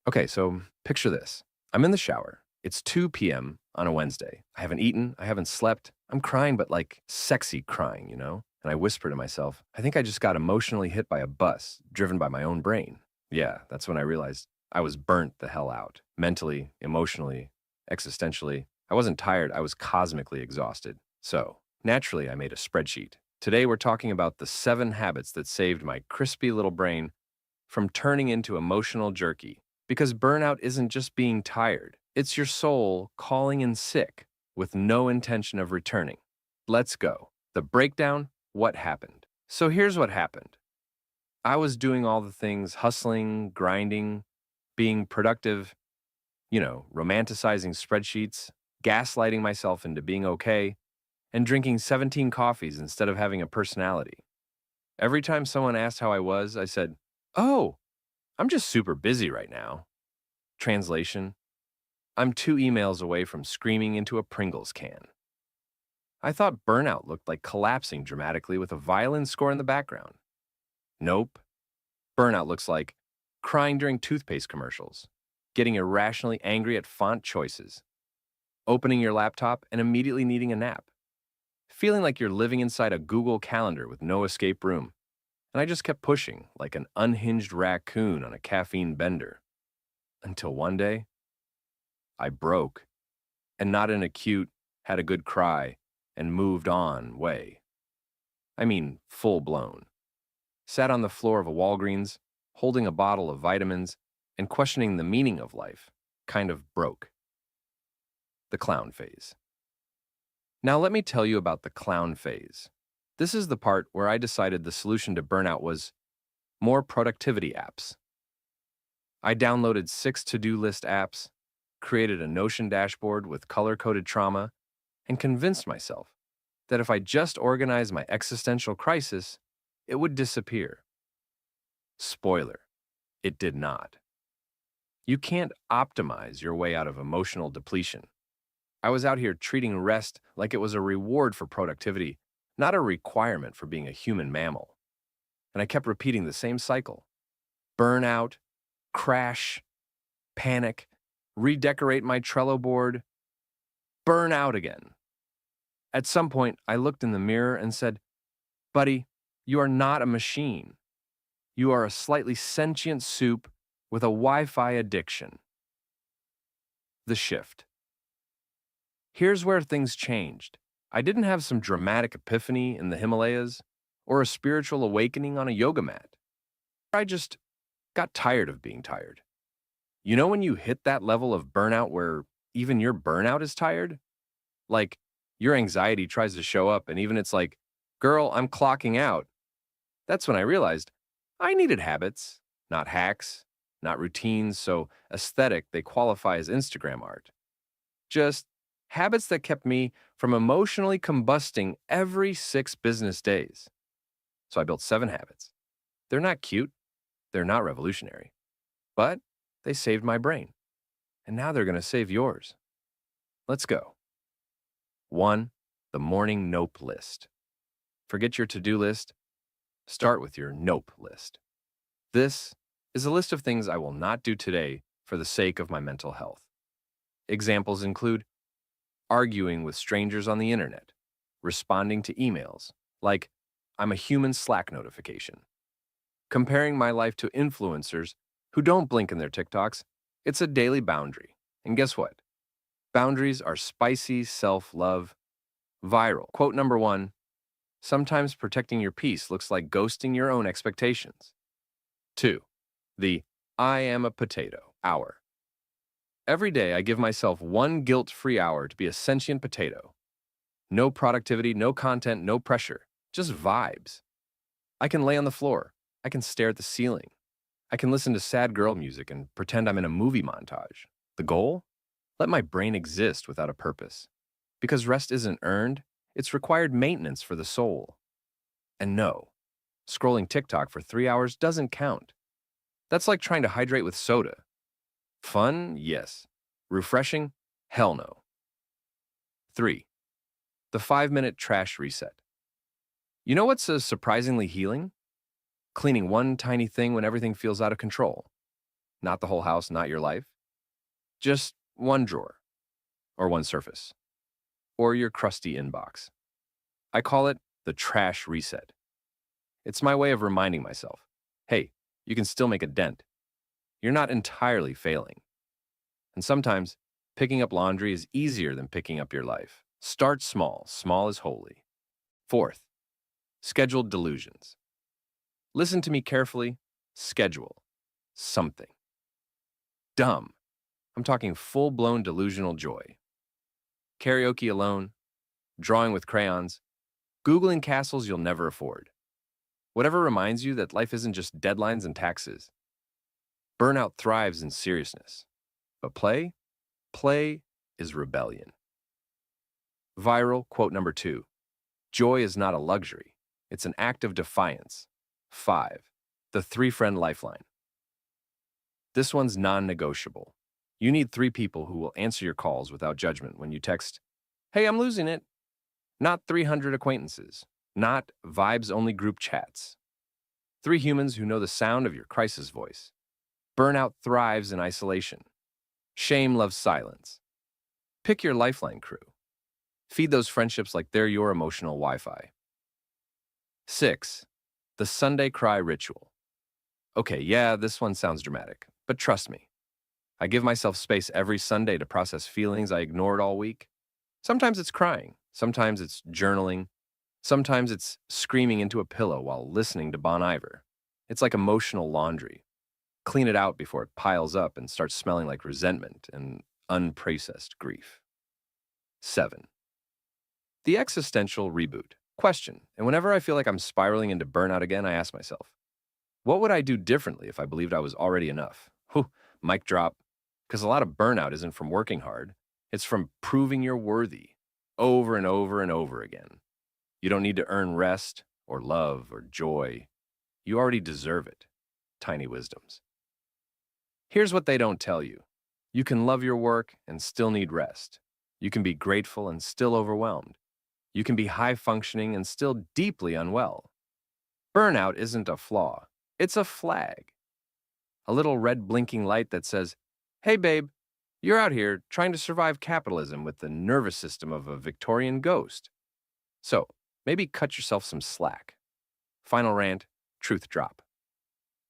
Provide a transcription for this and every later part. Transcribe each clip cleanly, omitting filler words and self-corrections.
Okay, so picture this. I'm in the shower. It's 2 p.m. on a Wednesday. I haven't eaten, I haven't slept. I'm crying, but like sexy crying, you know? And I whisper to myself, I think I just got emotionally hit by a bus driven by my own brain. Yeah, that's when I realized I was burnt the hell out. Mentally, emotionally, existentially. I wasn't tired, I was cosmically exhausted. So, naturally, I made a spreadsheet. Today, we're talking about the 7 habits that saved my crispy little brain from turning into emotional jerky. Because burnout isn't just being tired, it's your soul calling in sick with no intention of returning. Let's go. The breakdown, what happened? So here's what happened. I was doing all the things, hustling, grinding, being productive, romanticizing spreadsheets, gaslighting myself into being okay, and drinking 17 coffees instead of having a personality. Every time someone asked how I was, I said, "Oh, I'm just super busy right now." Translation: I'm 2 emails away from screaming into a Pringles can. I thought burnout looked like collapsing dramatically with a violin score in the background. Nope. Burnout looks like crying during toothpaste commercials, getting irrationally angry at font choices, opening your laptop and immediately needing a nap, feeling like you're living inside a Google Calendar with no escape room. And I just kept pushing like an unhinged raccoon on a caffeine bender. Until one day, I broke, and not in a cute, had a good cry, and moved on way. I mean, full blown. Sat on the floor of a Walgreens, holding a bottle of vitamins, and questioning the meaning of life. Kind of broke. The clown phase. Now let me tell you about the clown phase. This is the part where I decided the solution to burnout was more productivity apps. I downloaded 6 to-do list apps, created a Notion dashboard with color-coded trauma, and convinced myself that if I just organized my existential crisis, it would disappear. Spoiler, it did not. You can't optimize your way out of emotional depletion. I was out here treating rest like it was a reward for productivity, not a requirement for being a human mammal. And I kept repeating the same cycle: burnout, crash, panic, redecorate my Trello board, burn out again. At some point, I looked in the mirror and said, "Buddy, you are not a machine. You are a slightly sentient soup with a Wi-Fi addiction." The shift. Here's where things changed. I didn't have some dramatic epiphany in the Himalayas or a spiritual awakening on a yoga mat. I just got tired of being tired. You know when you hit that level of burnout where even your burnout is tired? Like, your anxiety tries to show up and even it's like, "Girl, I'm clocking out." That's when I realized I needed habits, not hacks, not routines so aesthetic they qualify as Instagram art. Just habits that kept me from emotionally combusting every 6 business days. So I built 7 habits. They're not cute, they're not revolutionary, but they saved my brain. And now they're going to save yours. Let's go. 1. The morning nope list. Forget your to-do list. Start with your nope list. This is a list of things I will not do today for the sake of my mental health. Examples include arguing with strangers on the internet, responding to emails, like I'm a human Slack notification, comparing my life to influencers who don't blink in their TikToks. It's a daily boundary. And guess what? Boundaries are spicy self-love. Viral. Quote number 1, sometimes protecting your peace looks like ghosting your own expectations. 2. The I am a potato hour. Every day I give myself one guilt-free hour to be a sentient potato. No productivity, no content, no pressure, just vibes. I can lay on the floor. I can stare at the ceiling. I can listen to sad girl music and pretend I'm in a movie montage. The goal? Let my brain exist without a purpose. Because rest isn't earned, it's required maintenance for the soul. And no, scrolling TikTok for 3 hours doesn't count. That's like trying to hydrate with soda. Fun? Yes. Refreshing? Hell no. 3. The 5-minute trash reset. You know what's surprisingly healing? Cleaning one tiny thing when everything feels out of control. Not the whole house, not your life. Just one drawer, or one surface, or your crusty inbox. I call it the trash reset. It's my way of reminding myself, hey, you can still make a dent. You're not entirely failing. And sometimes, picking up laundry is easier than picking up your life. Start small. Small is holy. Fourth, scheduled delusions. Listen to me carefully. Schedule something. Dumb. I'm talking full-blown delusional joy. Karaoke alone, drawing with crayons, Googling castles you'll never afford. Whatever reminds you that life isn't just deadlines and taxes. Burnout thrives in seriousness. But play is rebellion. Viral quote number 2. Joy is not a luxury. It's an act of defiance. 5. The 3-friend lifeline. This one's non-negotiable. You need 3 people who will answer your calls without judgment when you text, "Hey, I'm losing it." Not 300 acquaintances. Not vibes-only group chats. 3 humans who know the sound of your crisis voice. Burnout thrives in isolation. Shame loves silence. Pick your lifeline crew. Feed those friendships like they're your emotional Wi-Fi. 6. The Sunday cry ritual. Okay, yeah, this one sounds dramatic, but trust me. I give myself space every Sunday to process feelings I ignored all week. Sometimes it's crying. Sometimes it's journaling. Sometimes it's screaming into a pillow while listening to Bon Iver. It's like emotional laundry. Clean it out before it piles up and starts smelling like resentment and unprocessed grief. 7. The existential reboot. Question. And whenever I feel like I'm spiraling into burnout again, I ask myself, what would I do differently if I believed I was already enough? Whew, mic drop. Because a lot of burnout isn't from working hard. It's from proving you're worthy over and over and over again. You don't need to earn rest or love or joy. You already deserve it. Tiny wisdoms. Here's what they don't tell you. You can love your work and still need rest. You can be grateful and still overwhelmed. You can be high-functioning and still deeply unwell. Burnout isn't a flaw. It's a flag. A little red blinking light that says, hey, babe, you're out here trying to survive capitalism with the nervous system of a Victorian ghost. So, maybe cut yourself some slack. Final rant, truth drop.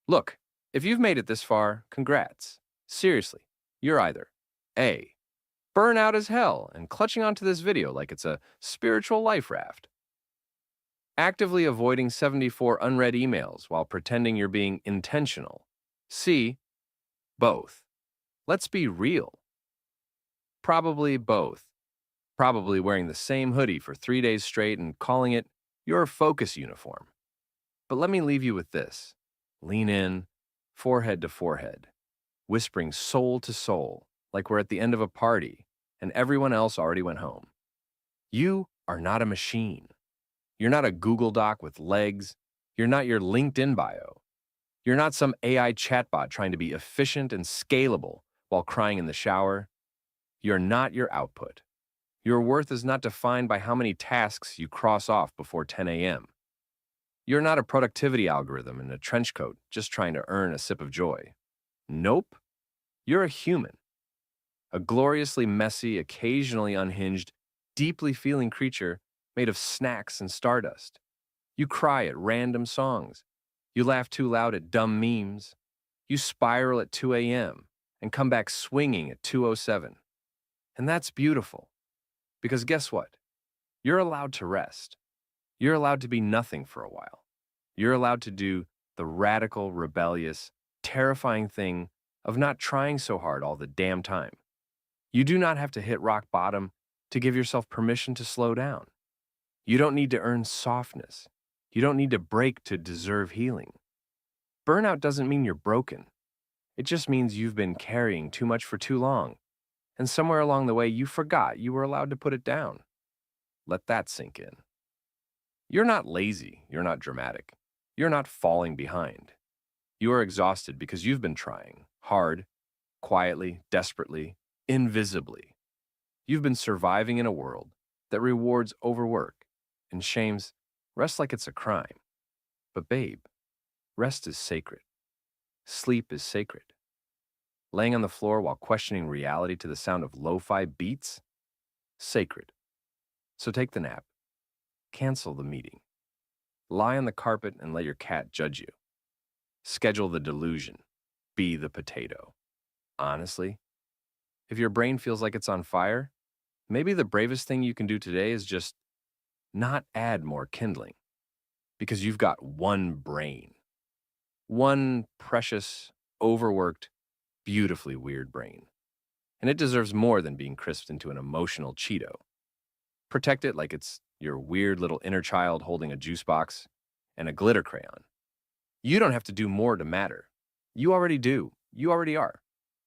Look, if you've made it this far, congrats. Seriously, you're either A, burnout as hell and clutching onto this video like it's a spiritual life raft, actively avoiding 74 unread emails while pretending you're being intentional. C, both. Let's be real. Probably both. Probably wearing the same hoodie for 3 days straight and calling it your focus uniform. But let me leave you with this. Lean in, forehead to forehead, whispering soul to soul, like we're at the end of a party and everyone else already went home. You are not a machine. You're not a Google Doc with legs. You're not your LinkedIn bio. You're not some AI chatbot trying to be efficient and scalable while crying in the shower. You're not your output. Your worth is not defined by how many tasks you cross off before 10 a.m. You're not a productivity algorithm in a trench coat just trying to earn a sip of joy. Nope. You're a human. A gloriously messy, occasionally unhinged, deeply feeling creature made of snacks and stardust. You cry at random songs. You laugh too loud at dumb memes. You spiral at 2 a.m. and come back swinging at 2:07. And that's beautiful. Because guess what? You're allowed to rest. You're allowed to be nothing for a while. You're allowed to do the radical, rebellious, terrifying thing of not trying so hard all the damn time. You do not have to hit rock bottom to give yourself permission to slow down. You don't need to earn softness. You don't need to break to deserve healing. Burnout doesn't mean you're broken. It just means you've been carrying too much for too long, and somewhere along the way you forgot you were allowed to put it down. Let that sink in. You're not lazy. You're not dramatic. You're not falling behind. You are exhausted because you've been trying hard, quietly, desperately, invisibly. You've been surviving in a world that rewards overwork and shames rest like it's a crime. But babe, rest is sacred. Sleep is sacred. Laying on the floor while questioning reality to the sound of lo-fi beats? Sacred. So take the nap. Cancel the meeting. Lie on the carpet and let your cat judge you. Schedule the delusion. Be the potato. Honestly, if your brain feels like it's on fire, maybe the bravest thing you can do today is just not add more kindling. Because you've got one brain. One precious, overworked, beautifully weird brain. And it deserves more than being crisped into an emotional Cheeto. Protect it like it's your weird little inner child holding a juice box and a glitter crayon. You don't have to do more to matter. You already do. You already are.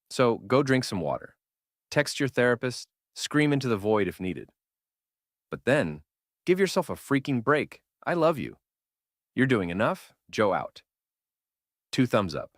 So go drink some water. Text your therapist. Scream into the void if needed. But then, give yourself a freaking break. I love you. You're doing enough. Joe out. 2 thumbs up.